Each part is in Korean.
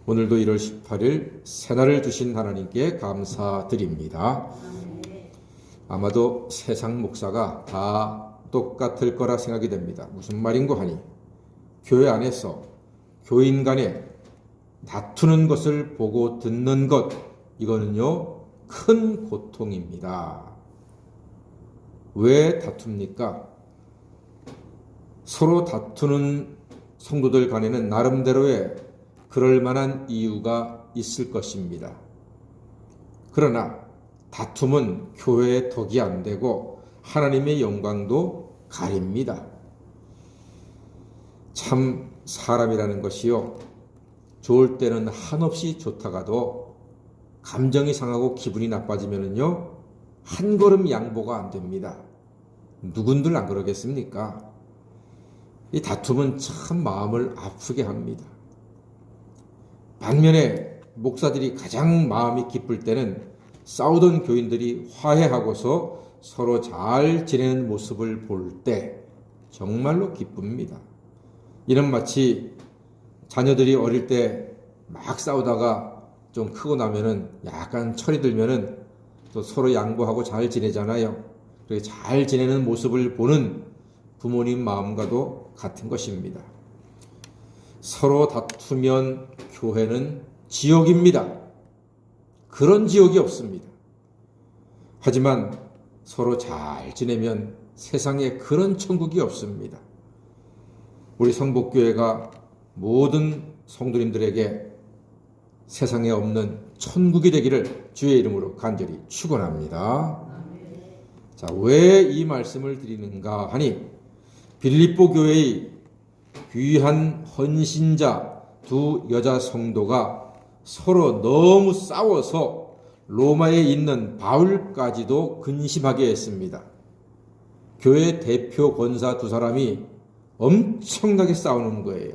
오늘도 1월 18일 새날을 주신 하나님께 감사드립니다. 아마도 세상 목사가 다 똑같을 거라 생각이 됩니다. 무슨 말인고 하니 교회 안에서 교인 간에 다투는 것을 보고 듣는 것, 이거는요 큰 고통입니다. 왜 다툽니까? 서로 다투는 성도들 간에는 나름대로의 그럴 만한 이유가 있을 것입니다. 그러나 다툼은 교회의 덕이 안 되고 하나님의 영광도 가립니다. 참 사람이라는 것이요, 좋을 때는 한없이 좋다가도 감정이 상하고 기분이 나빠지면은요 한 걸음 양보가 안 됩니다. 누군들 안 그러겠습니까? 이 다툼은 참 마음을 아프게 합니다. 반면에 목사들이 가장 마음이 기쁠 때는 싸우던 교인들이 화해하고서 서로 잘 지내는 모습을 볼 때 정말로 기쁩니다. 이는 마치 자녀들이 어릴 때 막 싸우다가 좀 크고 나면은 약간 철이 들면은 또 서로 양보하고 잘 지내잖아요. 그렇게 잘 지내는 모습을 보는 부모님 마음과도 같은 것입니다. 서로 다투면 교회는 지옥입니다. 그런 지옥이 없습니다. 하지만 서로 잘 지내면 세상에 그런 천국이 없습니다. 우리 성복교회가 모든 성도님들에게 세상에 없는 천국이 되기를 주의 이름으로 간절히 축원합니다. 자, 왜 이 말씀을 드리는가 하니 빌립보 교회의 귀한 헌신자 두 여자 성도가 서로 너무 싸워서 로마에 있는 바울까지도 근심하게 했습니다. 교회 대표 권사 두 사람이 엄청나게 싸우는 거예요.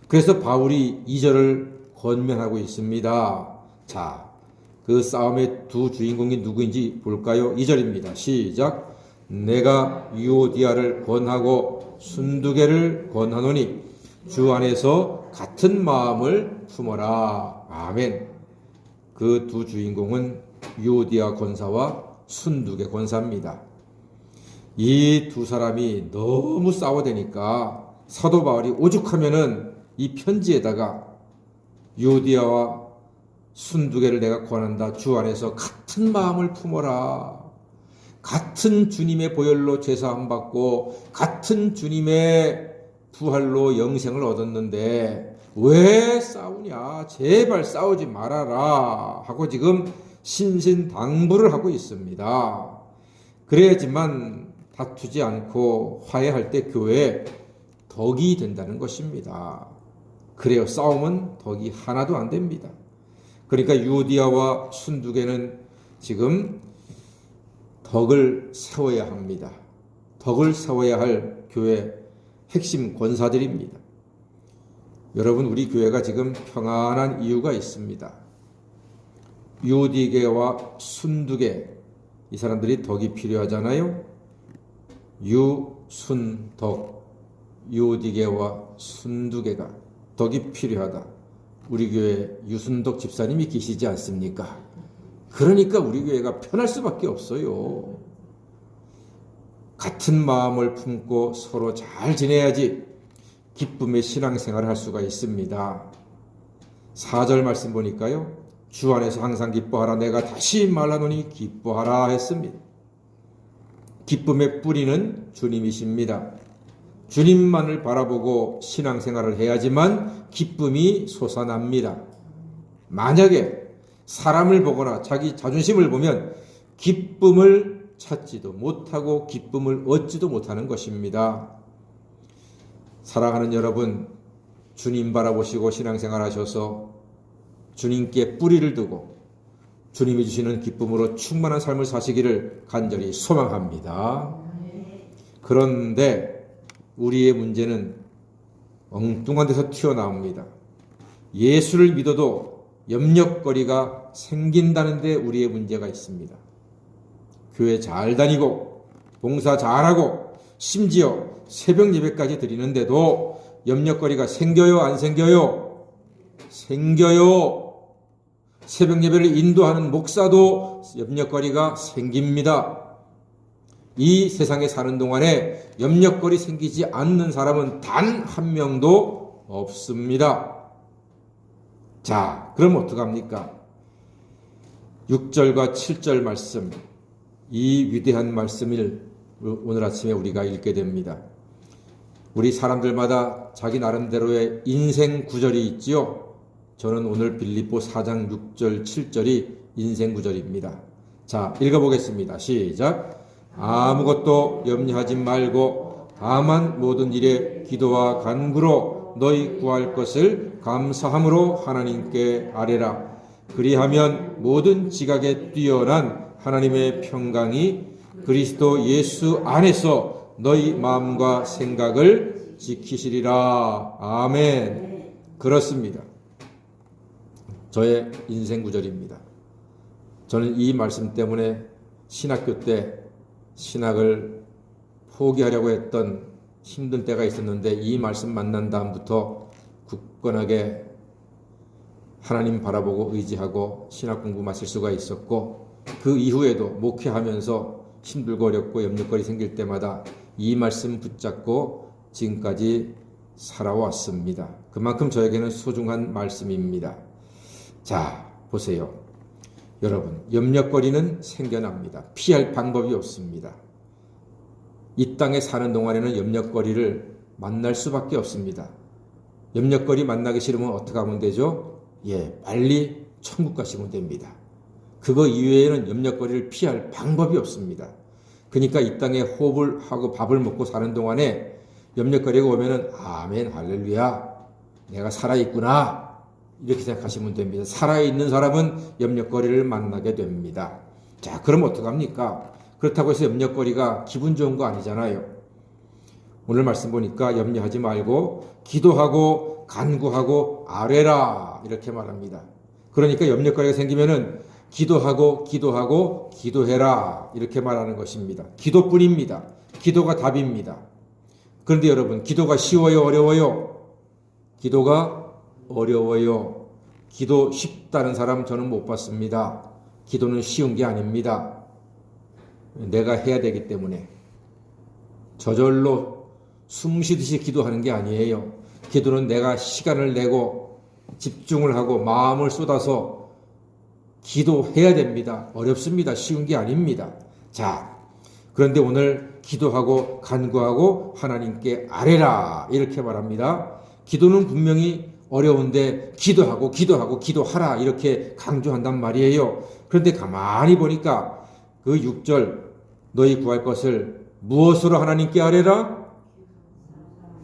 그래서 바울이 2절을 권면하고 있습니다. 자, 그 싸움의 두 주인공이 누구인지 볼까요? 2절입니다. 시작. 내가 유오디아를 권하고 순두개를 권하노니 주 안에서 같은 마음을 품어라. 아멘. 그 두 주인공은 유오디아 권사와 순두개 권사입니다. 이 두 사람이 너무 싸워대니까 사도 바울이 오죽하면은 이 편지에다가 유오디아와 순두개를 내가 권한다. 주 안에서 같은 마음을 품어라. 같은 주님의 보혈로 제사함 받고 같은 주님의 부활로 영생을 얻었는데 왜 싸우냐? 제발 싸우지 말아라 하고 지금 신신당부를 하고 있습니다. 그래야지만 다투지 않고 화해할 때 교회에 덕이 된다는 것입니다. 그래요. 싸움은 덕이 하나도 안 됩니다. 그러니까 유오디아와 순두개는 지금 덕을 세워야 합니다. 덕을 세워야 할 교회 핵심 권사들입니다. 여러분, 우리 교회가 지금 평안한 이유가 있습니다. 유오디게와 순두개, 이 사람들이 덕이 필요하잖아요. 유순덕, 유오디게와 순두개가 덕이 필요하다. 우리 교회 유순덕 집사님이 계시지 않습니까? 그러니까 우리 교회가 편할 수밖에 없어요. 같은 마음을 품고 서로 잘 지내야지 기쁨의 신앙생활을 할 수가 있습니다. 4절 말씀 보니까요. 주 안에서 항상 기뻐하라. 내가 다시 말하노니 기뻐하라 했습니다. 기쁨의 뿌리는 주님이십니다. 주님만을 바라보고 신앙생활을 해야지만 기쁨이 솟아납니다. 만약에 사람을 보거나 자기 자존심을 보면 기쁨을 찾지도 못하고 기쁨을 얻지도 못하는 것입니다. 사랑하는 여러분, 주님 바라보시고 신앙생활 하셔서 주님께 뿌리를 두고 주님이 주시는 기쁨으로 충만한 삶을 사시기를 간절히 소망합니다. 그런데 우리의 문제는 엉뚱한 데서 튀어나옵니다. 예수를 믿어도 염려거리가 생긴다는데 우리의 문제가 있습니다. 교회 잘 다니고 봉사 잘하고 심지어 새벽 예배까지 드리는데도 염려거리가 생겨요, 안 생겨요? 생겨요. 새벽 예배를 인도하는 목사도 염려거리가 생깁니다. 이 세상에 사는 동안에 염려거리 생기지 않는 사람은 단 한 명도 없습니다. 자, 그럼 어떡합니까? 6절과 7절 말씀, 이 위대한 말씀을 오늘 아침에 우리가 읽게 됩니다. 우리 사람들마다 자기 나름대로의 인생 구절이 있지요. 저는 오늘 빌립보 4장 6절 7절이 인생 구절입니다. 자, 읽어보겠습니다. 시작. 아무것도 염려하지 말고 다만 모든 일에 기도와 간구로 너희 구할 것을 감사함으로 하나님께 아뢰라. 그리하면 모든 지각에 뛰어난 하나님의 평강이 그리스도 예수 안에서 너희 마음과 생각을 지키시리라. 아멘. 그렇습니다. 저의 인생 구절입니다. 저는 이 말씀 때문에 신학교 때 신학을 포기하려고 했던 힘든 때가 있었는데 이 말씀 만난 다음부터 굳건하게 하나님 바라보고 의지하고 신학 공부 마칠 수가 있었고, 그 이후에도 목회하면서 힘들고 어렵고 염려거리 생길 때마다 이 말씀 붙잡고 지금까지 살아왔습니다. 그만큼 저에게는 소중한 말씀입니다. 자, 보세요. 여러분, 염려거리는 생겨납니다. 피할 방법이 없습니다. 이 땅에 사는 동안에는 염려거리를 만날 수밖에 없습니다. 염려거리 만나기 싫으면 어떻게 하면 되죠? 빨리 천국 가시면 됩니다. 그거 이외에는 염려거리를 피할 방법이 없습니다. 그러니까 이 땅에 호흡을 하고 밥을 먹고 사는 동안에 염려거리가 오면은 아멘 할렐루야 내가 살아있구나 이렇게 생각하시면 됩니다. 살아있는 사람은 염려거리를 만나게 됩니다. 자, 그럼 어떡합니까? 그렇다고 해서 염려거리가 기분 좋은 거 아니잖아요. 오늘 말씀 보니까 염려하지 말고 기도하고 간구하고 아뢰라 이렇게 말합니다. 그러니까 염려거리가 생기면은 기도하고 기도해라 이렇게 말하는 것입니다. 기도뿐입니다. 기도가 답입니다. 그런데 여러분, 기도가 쉬워요, 어려워요? 기도가 어려워요. 기도 쉽다는 사람 저는 못 봤습니다. 기도는 쉬운 게 아닙니다. 내가 해야 되기 때문에 저절로 숨 쉬듯이 기도하는 게 아니에요. 기도는 내가 시간을 내고 집중을 하고 마음을 쏟아서 기도해야 됩니다. 어렵습니다. 쉬운 게 아닙니다. 자, 그런데 오늘 기도하고 간구하고 하나님께 아뢰라 이렇게 말합니다. 기도는 분명히 어려운데 기도하라 이렇게 강조한단 말이에요. 그런데 가만히 보니까 그 6절 너희 구할 것을 무엇으로 하나님께 아뢰라?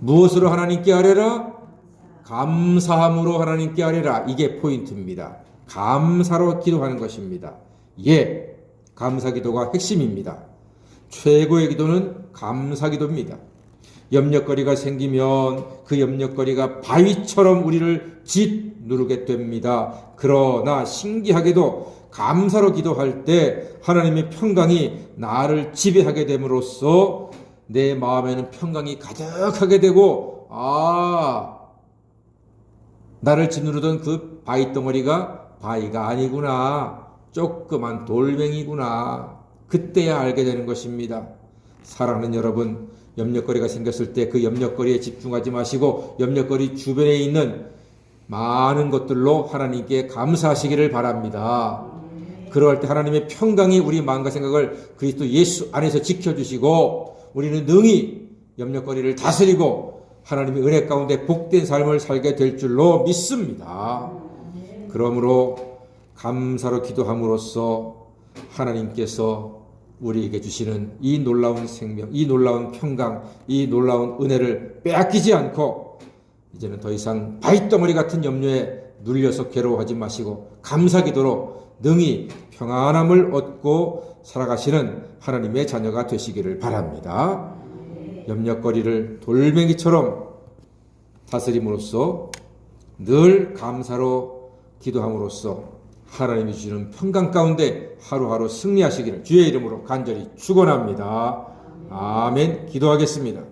무엇으로 하나님께 아뢰라? 감사함으로 하나님께 아뢰라. 이게 포인트입니다. 감사로 기도하는 것입니다. 감사 기도가 핵심입니다. 최고의 기도는 감사 기도입니다. 염려거리가 생기면 그 염려거리가 바위처럼 우리를 짓누르게 됩니다. 그러나 신기하게도 감사로 기도할 때 하나님의 평강이 나를 지배하게 됨으로써 내 마음에는 평강이 가득하게 되고 나를 짓누르던 그 바위덩어리가 바위가 아니구나, 조그만 돌멩이구나, 그때야 알게 되는 것입니다. 사랑하는 여러분, 염려거리가 생겼을 때 그 염려거리에 집중하지 마시고 염려거리 주변에 있는 많은 것들로 하나님께 감사하시기를 바랍니다. 그럴 때 하나님의 평강이 우리 마음과 생각을 그리스도 예수 안에서 지켜주시고 우리는 능히 염려거리를 다스리고 하나님의 은혜 가운데 복된 삶을 살게 될 줄로 믿습니다. 그러므로 감사로 기도함으로써 하나님께서 우리에게 주시는 이 놀라운 생명, 이 놀라운 평강, 이 놀라운 은혜를 빼앗기지 않고 이제는 더 이상 바위덩어리 같은 염려에 눌려서 괴로워하지 마시고 감사기도로 능히 평안함을 얻고 살아가시는 하나님의 자녀가 되시기를 바랍니다. 염려거리를 돌멩이처럼 다스림으로써 늘 감사로 기도함으로써 하나님이 주시는 평강 가운데 하루하루 승리하시기를 주의 이름으로 간절히 축원합니다. 아멘. 기도하겠습니다.